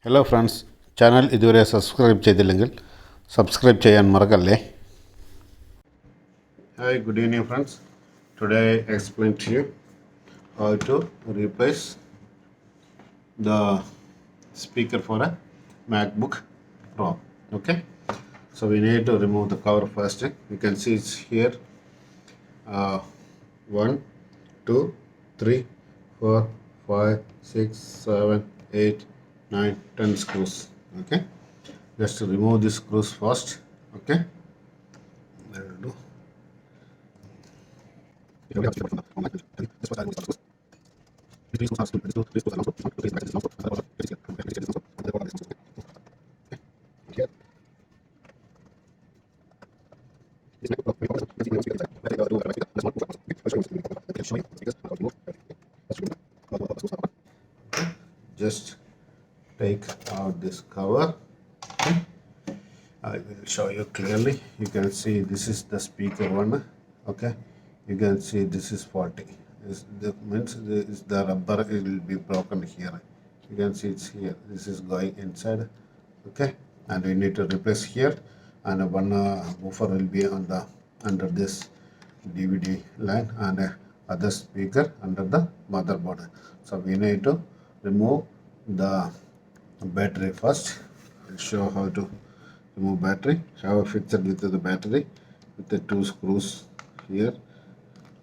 Hello friends, channel ഇതുവരെ subscribe ചെയ്തില്ലെങ്കിൽ subscribe ചെയ്യാൻ മറക്കല്ലേ. Hi, good evening friends. Today I explain to you how to replace the speaker for a MacBook Pro. Okay, so we need to remove the cover first. You can see it's here. 1, 2, 3, 4, 5, 6, 7, 8, 9, 10 screws. Okay, just to remove these screws first. Okay, there we do. Just take out this cover. I will show you clearly. You can see this is the speaker one. Okay, you can see this is faulty. This means the rubber will be broken here. You can see it's here. This is going inside. Okay, and we need to replace here, and one woofer will be on the under this DVD line, and other speaker under the motherboard. So we need to remove the battery first. I'll show how to remove battery. Have a fixture with the battery with the two screws here.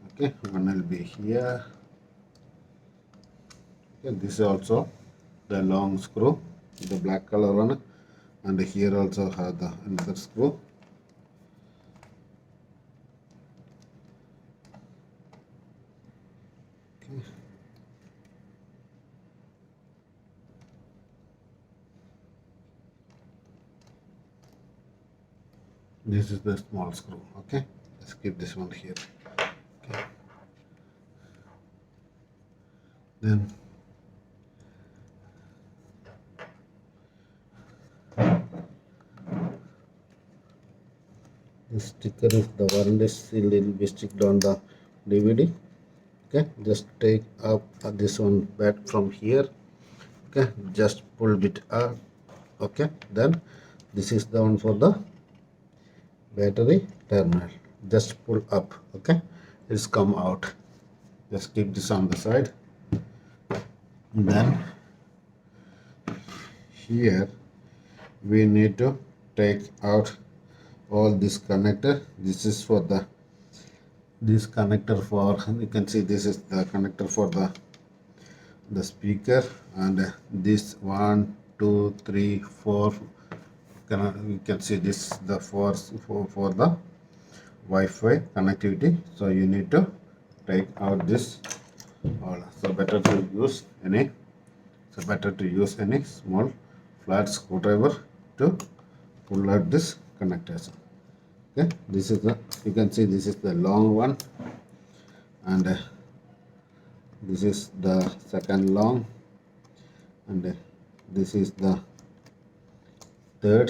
Okay, one will be here. Okay, this is also the long screw, the black color one, and here also have the another screw. Okay. This is the small screw. Okay, let's keep this one here. Okay. Then the sticker is the warranty seal will be sticked on the DVD. Okay, just take up this one back from here. Okay, just pull it up. Okay, then this is the one for the battery terminal. Just pull up. Okay, it's come out. Just keep this on the side. And then here we need to take out all this connector. This is for this connector for, you can see this is the connector for the speaker, and this 1, 2, 3, 4, you can see this the for the Wi-Fi connectivity. So you need to take out this all. So better to use any small flat screwdriver to pull out this connectors. Okay, this is the, you can see this is the long one, and this is the second long, and this is the third,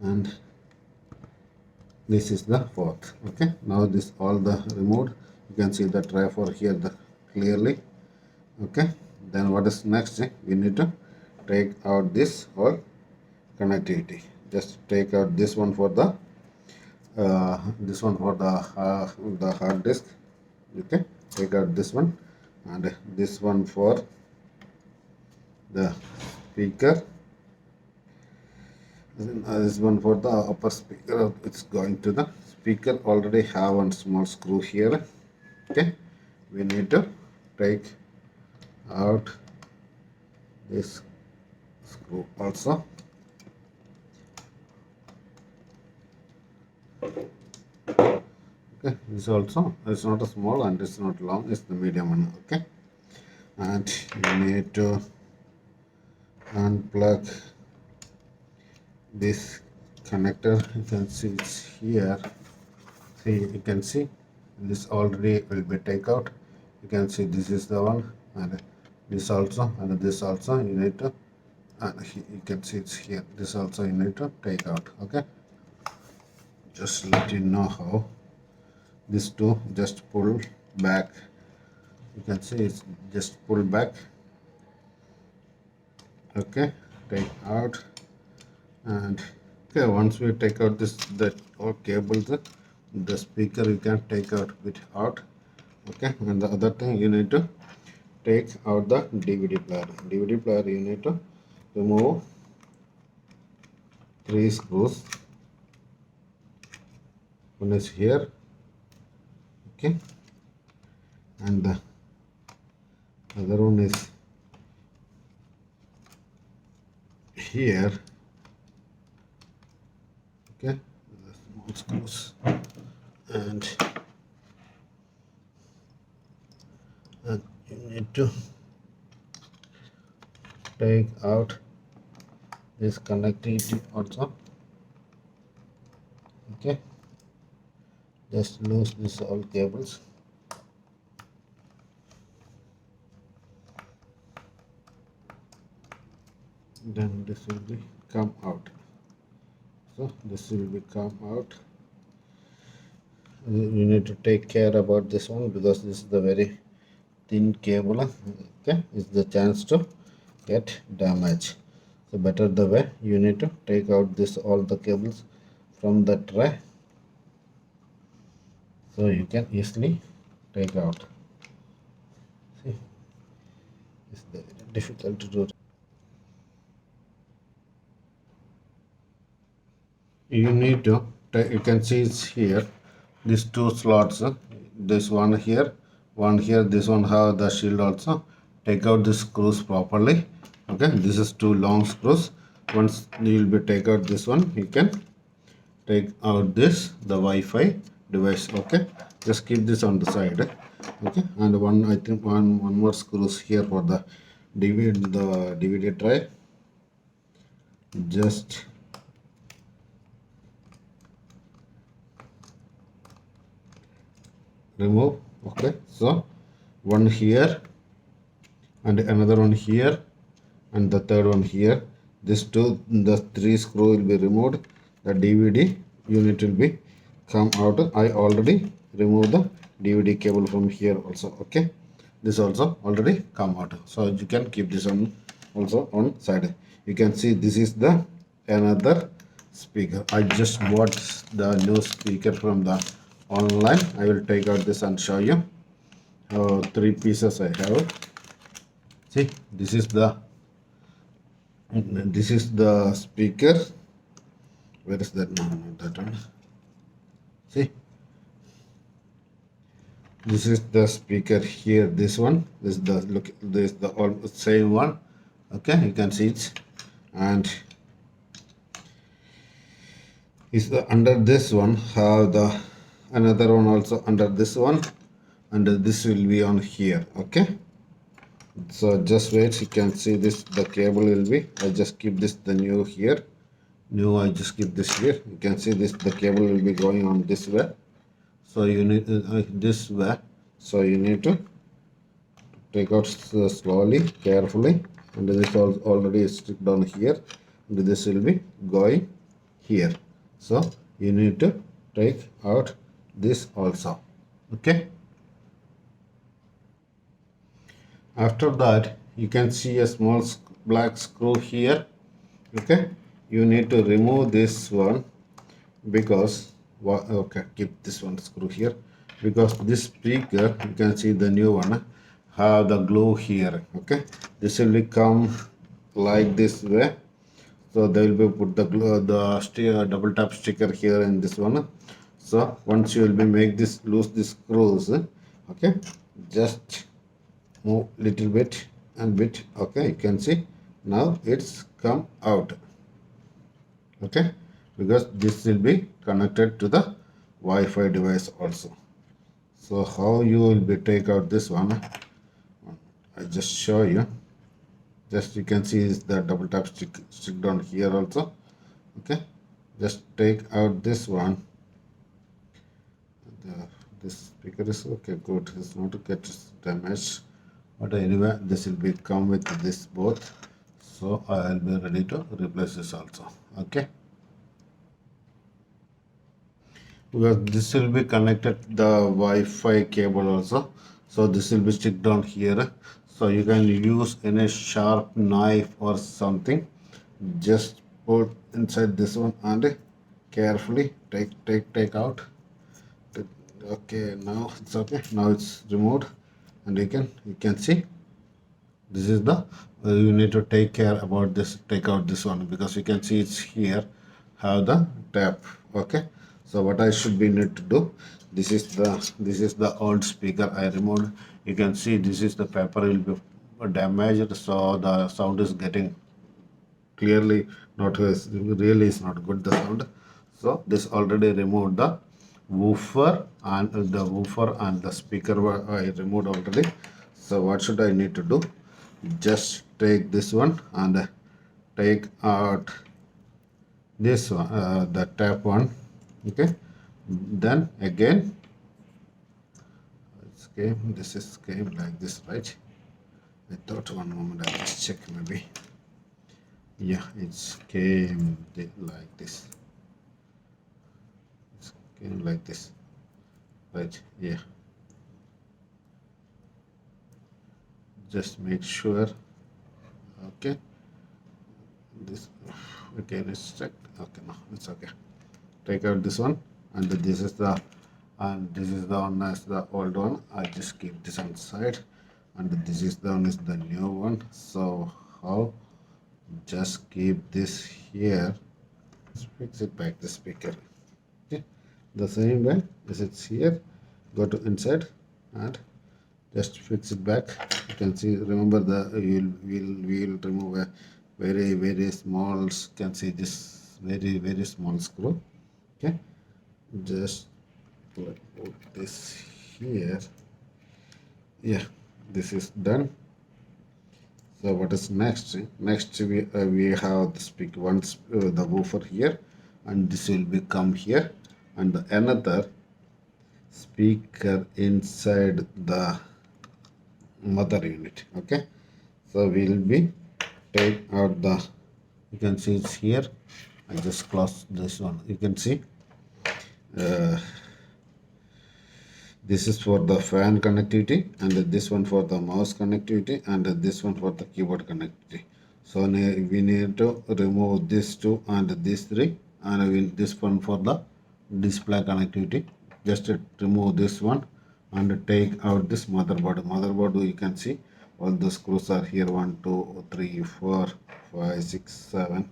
and this is the fourth. Okay, now this all the removed. You can see the tray for here the clearly. Okay, then what is next? We need to take out this whole connectivity. Just take out this one for the the hard disk. Okay, take out this one, and this one for the speaker. This one for the upper speaker. It's going to the speaker. Already have one small screw here. Okay, we need to take out this screw also. Okay, this also, it's not a small and it's not long, it's the medium one. Okay, and you need to unplug this connector. You can see it's here. See, you can see this already will be take out. You can see this is the one, and this also, and this also you need to, and you can see it's here. This also you need to take out. Okay, just let you know how this two just pull back. You can see it's just pull back Okay, take out. And okay, once we take out this that all cables, the speaker you can take out it out. Okay, and the other thing you need to take out the DVD player. DVD player you need to remove 3 screws. One is here, okay, and the other one is here, okay, the small screws, and you need to take out this connectivity also. Okay, just loose this all cables. Then this will be come out. So this will be come out. You need to take care about this one because this is the very thin cable. Okay, is the chance to get damaged. So better the way you need to take out this all the cables from the tray, so you can easily take out. See, it's very difficult to do. You need to you can see it's here these two slots, this one here, one here, this one have the shield also. Take out the screws properly. Okay, this is two long screws. Once you will be take out this one, you can take out this the Wi-Fi device. Okay, just keep this on the side. Okay, and one I think one more screws here for the DVD tray. Just remove. Okay, so one here and another one here and the third one here. This two, the 3 screw will be removed. The DVD unit will be come out. I already removed the DVD cable from here also. Okay, this also already come out, so you can keep this on also on side. You can see this is the another speaker. I just bought the new speaker from the online. I will take out this and show you. 3 pieces I have. See, this is the speaker. Where is that? No, not that one. See, this is the speaker here. This one, this is the look. This is the all same one. Okay, you can see it, and is the under this one have the another one also under this one, and this will be on here. Okay, so just wait, you can see this the cable will be. I just keep this the new here. New, I just keep this here. You can see this the cable will be going on this way. So you need this way. So you need to take out slowly, carefully, and this already stick down here, and this will be going here. So you need to take out this also. Okay. After that, you can see a small black screw here. Okay, you need to remove this one because okay, keep this one screw here because this speaker, you can see the new one have the glue here. Okay, this will become like this way, so they will be put the glue, the double tap sticker here in this one. So once you will be make this loose this screws, okay, just move little bit and bit. Okay, you can see now it's come out. Okay, because this will be connected to the Wi-Fi device also. So how you will be take out this one, I just show you. Just you can see is the double tap stick down here also. Okay, just take out this one. This speaker is okay, good, it's not to get damaged, but anyway this will be come with this both, so I'll be ready to replace this also. Okay, because this will be connected the Wi-Fi cable also, so this will be stick down here. So you can use any sharp knife or something. Just put inside this one and carefully take out. Okay, now it's okay. Now it's removed, and you can see this is the you need to take care about this, take out this one, because you can see it's here have the tap. Okay, so what I should be need to do, this is the old speaker I removed. You can see this is the paper will be damaged, so the sound is getting clearly not really is not good, the sound. So this already removed the woofer and the speaker I removed already. So what should I need to do? Just take this one and take out this one, the tap one. Okay, then again it's came, this is came like this, right? I thought, one moment, I just check maybe. Yeah, it's came like this. It's came like this, right? Yeah, just make sure. Okay, this again is checked. Okay, no, it's okay. Take out this one, and this is the one as the old one. I just keep this on side, and this is the one is the new one. So how? Just keep this here. Let's fix it back the speaker. Okay, the same way as it's here. Go to inside and just fix it back. You can see, remember the we'll remove a very small, can see this very small screw. Okay, just put this here. Yeah, this is done. So what is next? Next we have the speak once the woofer here, and this will become here, and another speaker inside the mother unit. Okay, so we'll be take out the, you can see it's here. I just close this one. You can see uh, this is for the fan connectivity, and this one for the mouse connectivity, and this one for the keyboard connectivity. So we need to remove these two and these three, and this one for the display connectivity. Just remove this one and take out this motherboard. Motherboard, you can see all the screws are here, 1 2 3 4 5 6 7,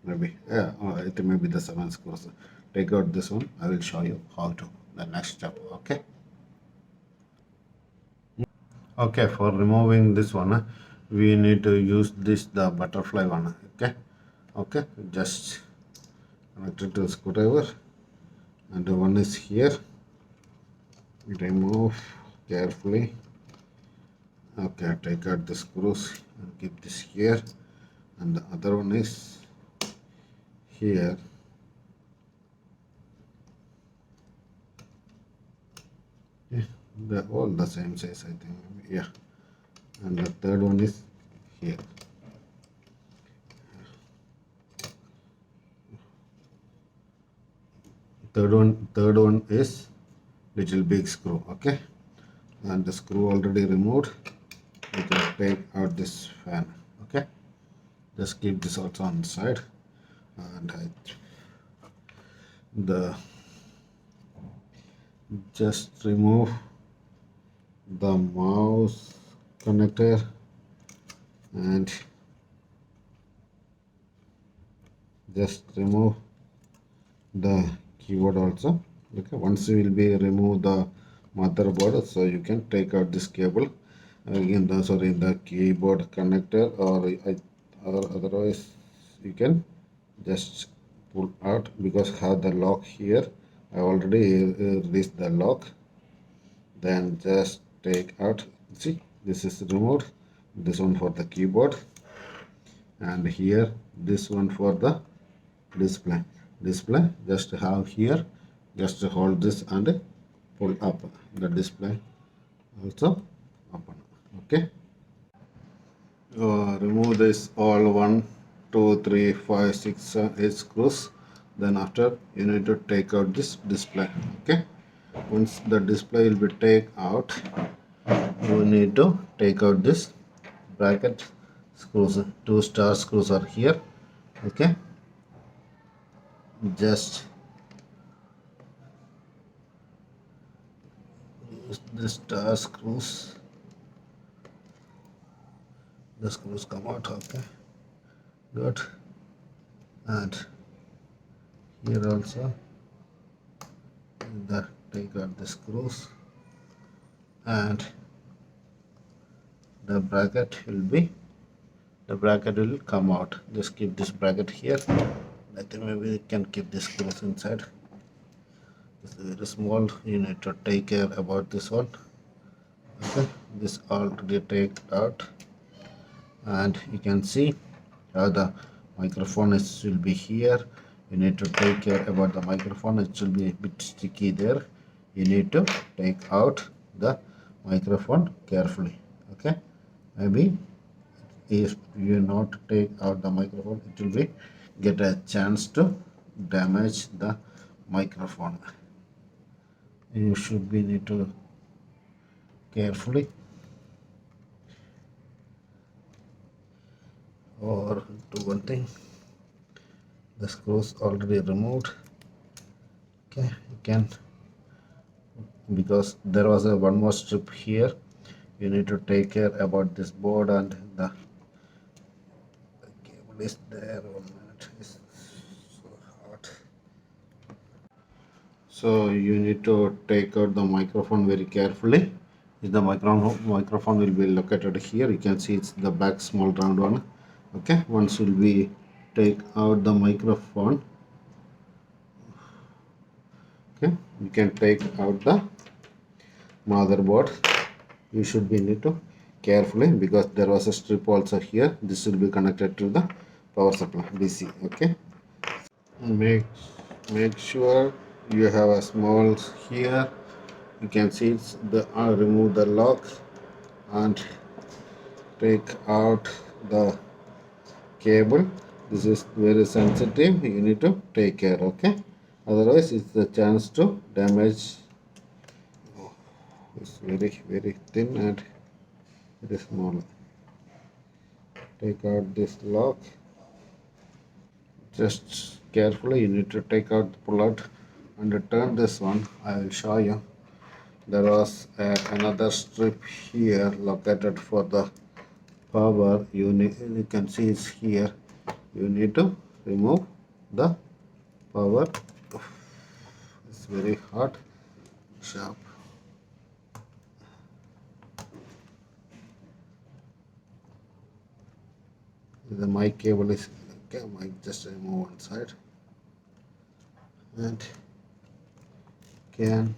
maybe, yeah, it may be the 7 screws. Take out this one. I will show you how to the next step. Okay. Okay, for removing this one, we need to use this the butterfly one. Okay, okay, just connect it to the screwdriver, and the one is here. Remove carefully. Okay, take out the screws and keep this here, and the other one is here. Yeah, they're all the same size, I think. Yeah, and the third one is here. Third one is little big screw. Okay, and the screw already removed. We can take out this fan. Okay, just keep this also on the side, and just remove the mouse connector, and just remove the keyboard also. Okay, once you will be remove the motherboard, so you can take out this cable again, the keyboard connector, or otherwise you can just pull out, because have the lock here. I already released the lock. Then just take out, see, this is removed, this one for the keyboard, and here this one for the display. Just have here, just hold this and pull up the display also open. Okay, remove this all 1 2 3 5 6 7 8 screws. Then after, you need to take out this display. Okay, once the display will be take out, you need to take out this bracket screws, two star screws are here. Okay, just use the star screws. The screws come out. Okay, good. And here also the take out the screws, and the bracket will come out. Just keep this bracket here. I think maybe we can keep this screws inside. It's very small. You need to take care about this one. Okay, this already take out, and you can see how the microphone will be here. You need to take care about the microphone. It will be a bit sticky there. You need to take out the microphone carefully. Okay, maybe if you not take out the microphone, it will be get a chance to damage the microphone. You should be need to carefully, or do one thing. The screws already removed. Okay, you can, because there was a one more strip here. You need to take care about this board, and the cable is there. 1 minute, it's so hot. So you need to take out the microphone very carefully. The microphone will be located here. You can see it's the back small round one. Okay, once will be take out the microphone. Okay, you can take out the motherboard. You should be need to carefully, because there was a strip also here. This will be connected to the power supply DC. Okay, make sure you have a small here. You can see it's the remove the lock and take out the cable. This is very sensitive. You need to take care. Okay, otherwise it's the chance to damage. It's very thin and very small. Take out this lock. Just carefully, you need to take out, pull out, and turn this one. I will show you. There was another strip here located for the power unit. You can see it's here. You need to remove the power. It's very hot, sharp. The mic cable is okay. Mic just remove one side, and can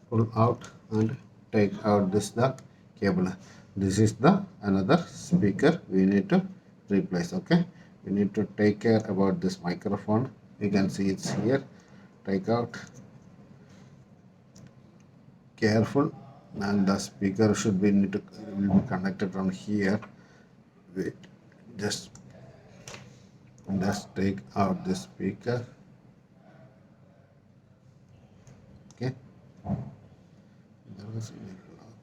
pull out and take out this the cable. This is the another speaker we need to replace. Okay, we need to take care about this microphone. You can see it's here. Take out careful, and the speaker should be need to will be connected from here. Wait, just take out the speaker. Okay, there was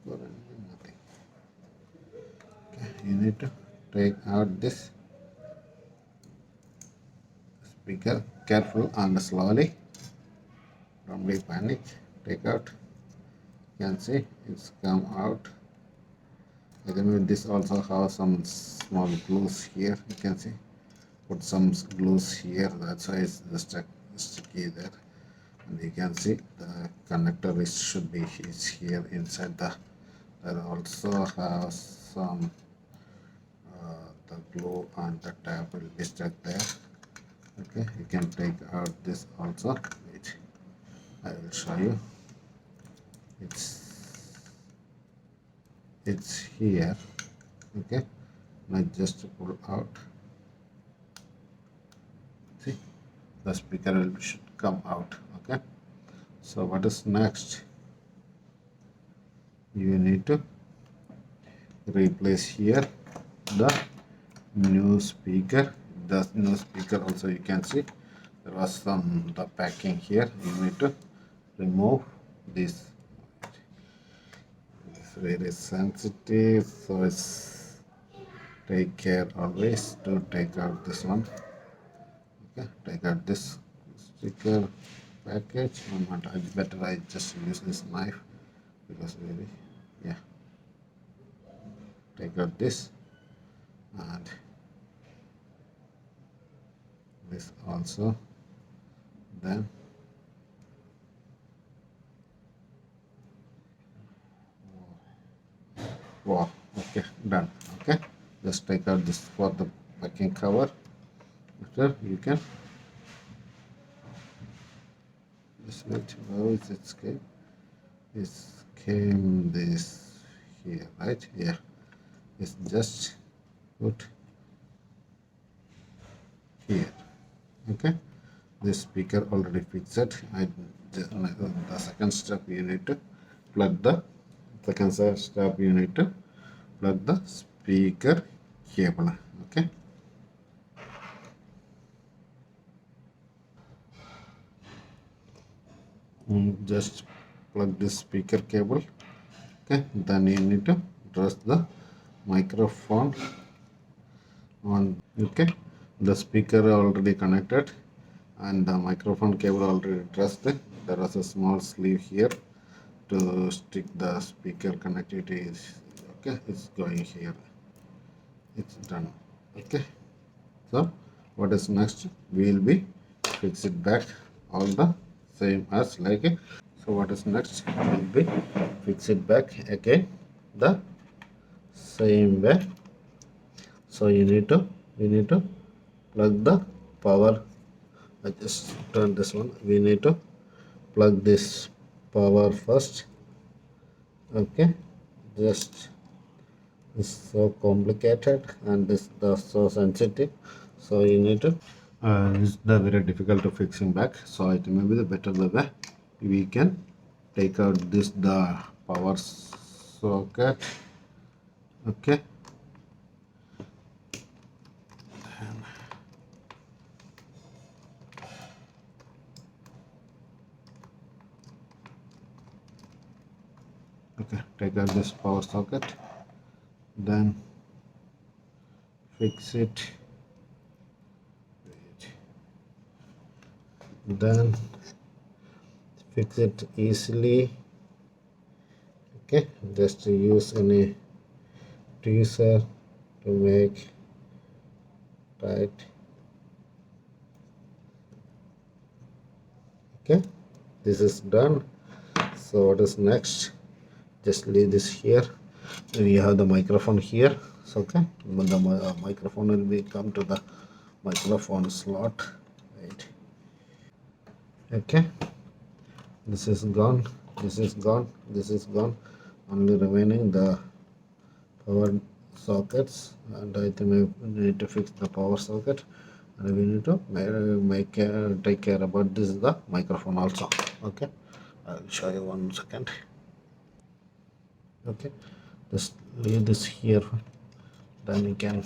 lock or nothing. Okay, you need to take out this speaker careful and slowly. Don't be panic. Take out. You can see it's come out. Again, this also has some small glues here. You can see put some glues here. That's why it's the sticky there. And you can see the connector should be is here inside the. There also has some the glue and the tab will be stuck there. Okay, you can take out this also. Wait, I will show you. It's here. Okay, now just pull out. See, the speaker should come out. Okay, so what is next? You need to replace here the new speaker. The new speaker also, you can see there was some the packing here. You need to remove this very sensitive, so it's take care always to take out this one. Okay, take out this sticker package. I better I just use this knife because really, yeah. Take out this and this also. Then wow, okay, done. Okay, just take out this for the packing cover. After you can just wait. How is it escape? It came this here, right? Yeah. It's just put here. Okay. This speaker already fixed. The second step you need to plug the step you need to plug the speaker cable. Okay. Just plug this speaker cable. Okay. Then you need to press the microphone on. Okay. The speaker already connected and the microphone cable already trust. There is a small sleeve here to stick the speaker connectivity is okay. It's going here. It's done. Okay. So what is next? We will be fix it back all the same as like. So what is next? Will be fix it back again the same way. So you need to plug the power. I just turn this one. We need to plug this power first. Okay, just it's so complicated and this the so sensitive. So you need to. It's the very difficult to fixing back. So it may be the better the way we can take out this the power socket. Okay. Okay, take out this power socket, then fix it, then fix it easily. Okay, just use any tweezer to make tight. Okay, this is done. So what is next? Just leave this here. We have the microphone here. So okay, the microphone will be come to the microphone slot. Right. Okay, this is gone. This is gone. This is gone. Only remaining the power sockets, and I think we need to fix the power socket, and we need to take care about this the microphone also. Okay, I'll show you 1 second. Okay, just leave this here, then you can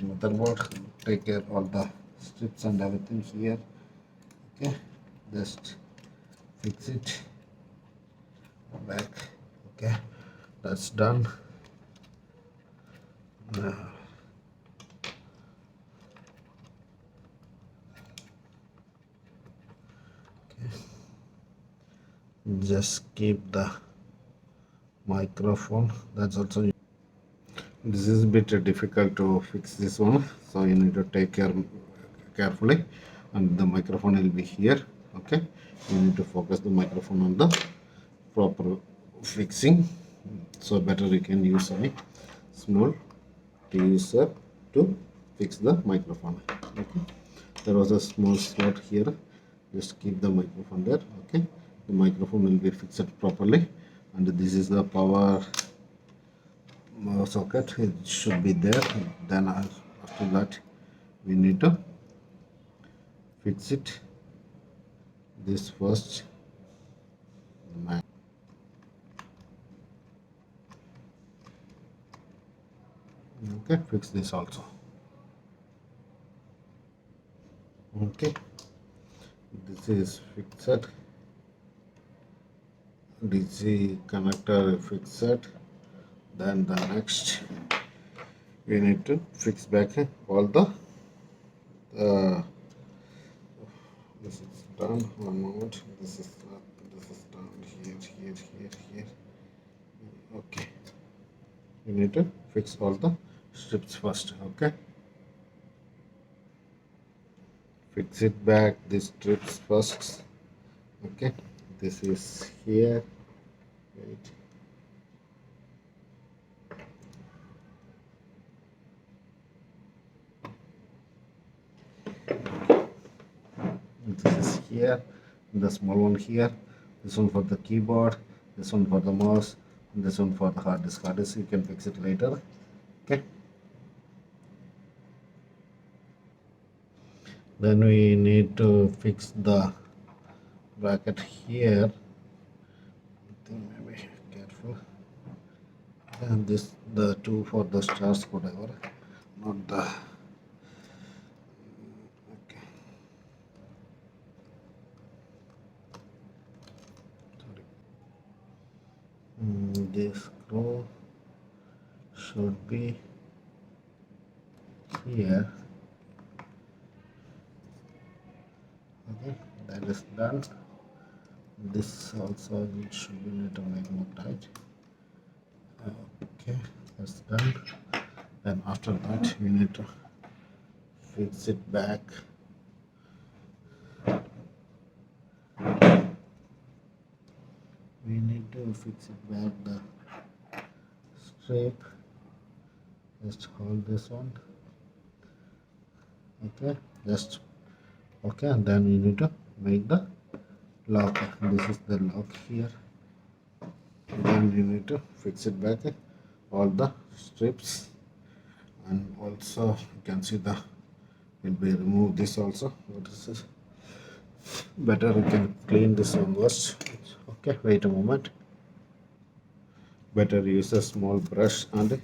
motherboard take care all the strips and everything here. Okay, just fix it back. Okay, that's done. Just keep the microphone. That's also. This is a bit difficult to fix this one, so you need to take care carefully, and the microphone will be here. Okay, you need to focus the microphone on the proper fixing, so better you can use any small tweezer to fix the microphone. Okay, there was a small slot here, just keep the microphone there. Okay, the microphone will be fixed properly, and this is the power socket. It should be there. Then after that we need to fix it this first. Okay, fix this also. Okay, this is fixed. DC connector fixed. Then the next we need to fix back all the this is done. One moment. This is done here. Okay. You need to fix all the strips first. Okay. Fix it back. These strips first. Okay. This is here. Wait. This is here, the small one here, this one for the keyboard, this one for the mouse, and this one for the hard disk. Hard disk you can fix it later. Okay. Then we need to fix the bracket here. I think maybe careful. And this the two for the stars, whatever, not the. This screw should be here. Okay, that is done. This also should be a little like more tight. Okay, that's done. Then after that we need to fix it back. We need to fix it back the strip. Just hold this one. Okay, just okay, and then we need to make the lock. This is the lock here. Then you need to fix it back all the strips, and also you can see the will be remove this also. What is this? Better we can clean this one first. Okay, wait a moment. Better use a small brush and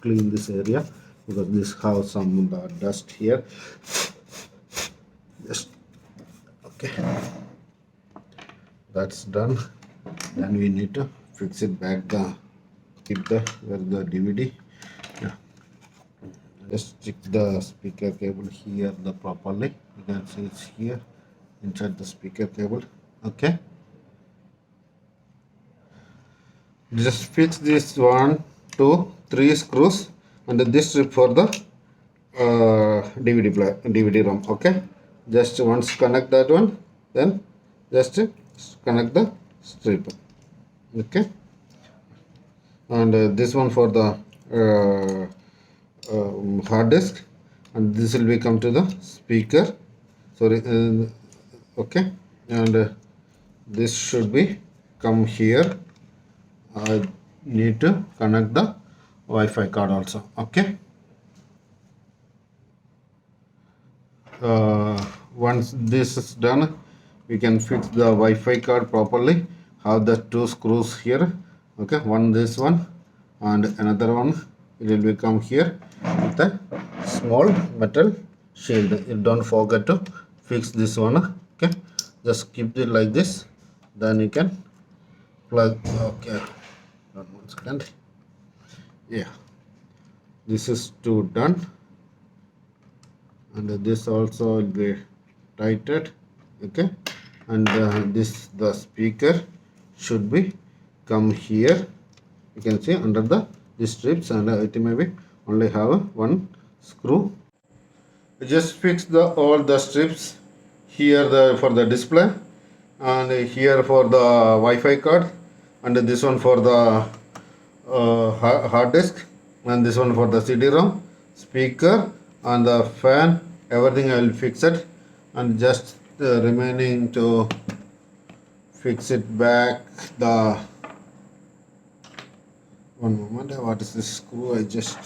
clean this area because this has some dust here. Just okay, that's done. Then we need to fix it back the keep the where the DVD. Yeah. Just stick the speaker cable here the properly. You can see it's here inside the speaker cable. Okay. Just fix this 1, 2, 3 screws and this strip for the DVD ROM. Okay. Just once connect that one, then just connect the strip. Okay. And this one for the hard disk, and this will be come to the speaker. Sorry. Okay. And this should be come here. I need to connect the Wi-Fi card also. Okay. Once this is done, we can fix the Wi-Fi card properly. Have the two screws here. Okay, one this one and another one. It will become here with a small metal shield. You don't forget to fix this one. Okay, just keep it like this. Then you can plug. Okay. 1 second. Yeah, this is two done, and this also will be tightened. Okay, and this the speaker should be come here. You can see under the strips, and it may be only have one screw. Just fix the all the strips here for the display, and here for the Wi-Fi card, and this one for the hard disk, and this one for the CD-ROM, speaker, and the fan. Everything I will fix it, and just remaining to fix it back the one moment. What is this screw? I just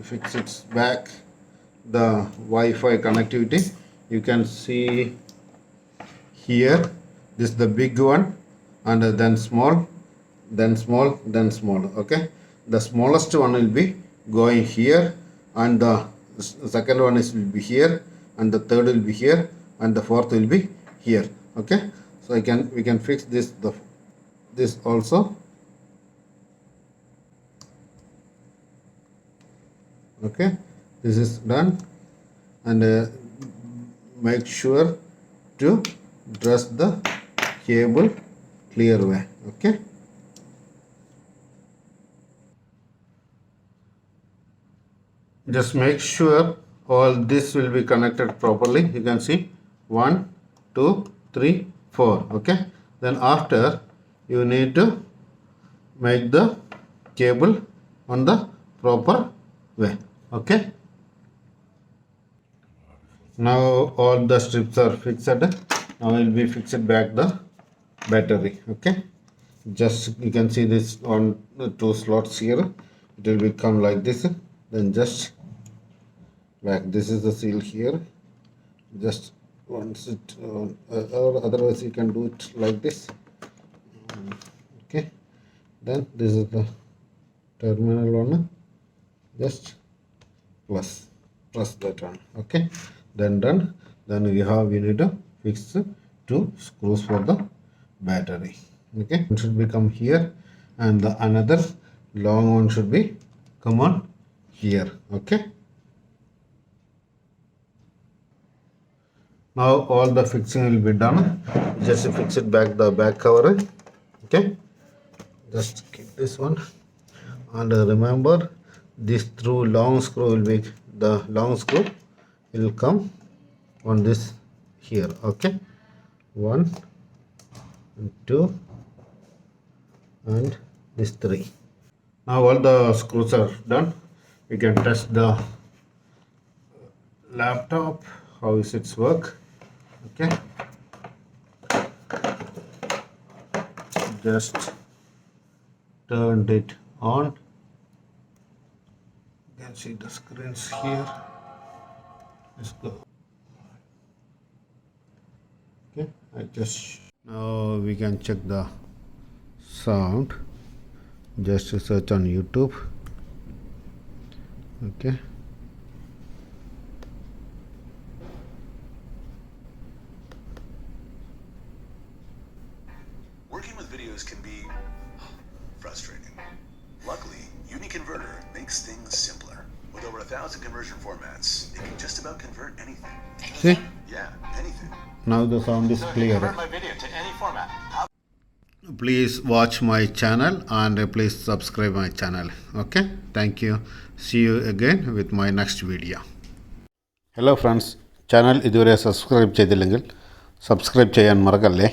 fix it back the Wi-Fi connectivity. You can see here this is the big one, and then small, then small, then small. Okay, the smallest one will be going here, and the second one will be here, and the third will be here, and the fourth will be here. Okay, so we can fix this the this also. Okay, this is done, and make sure to dress the cable clear way. Okay, just make sure all this will be connected properly. You can see 1 2 3 4. Okay, then after you need to make the cable on the proper way. Okay, now all the strips are fixed. Now will be fixed back the battery. Okay, just you can see this on the 2 slots here. It will become like this. Then just back, this is the seal here. Just once it or otherwise you can do it like this. Okay, then this is the terminal one. Just press that one. Okay, then done. Then we need to fix 2 screws for the battery. Okay, it should become here, and the another long one should be come on here. Okay, now all the fixing will be done. Just fix it back the back cover. Okay, just keep this one, and remember this through long screw will be the long screw will come on this here. Okay, 1 and 2 and this 3. Now all the screws are done. We can test the laptop, how is its work. Okay, just turned it on. You can see the screens here. Let's go. Okay, now we can check the sound. Just search on YouTube. Okay, working with videos can be frustrating. Luckily, UniConverter makes things simpler. With over 1,000 conversion formats, it can just about convert anything. see, Yeah, anything. now the sound is clear. Convert my video to any format. Please watch my channel and please subscribe my channel. Okay, thank you. See you again with my next video. Hello friends, channel ഇതുവരെ subscribe ചെയ്തില്ലെങ്കിൽ subscribe ചെയ്യാൻ മറക്കല്ലേ.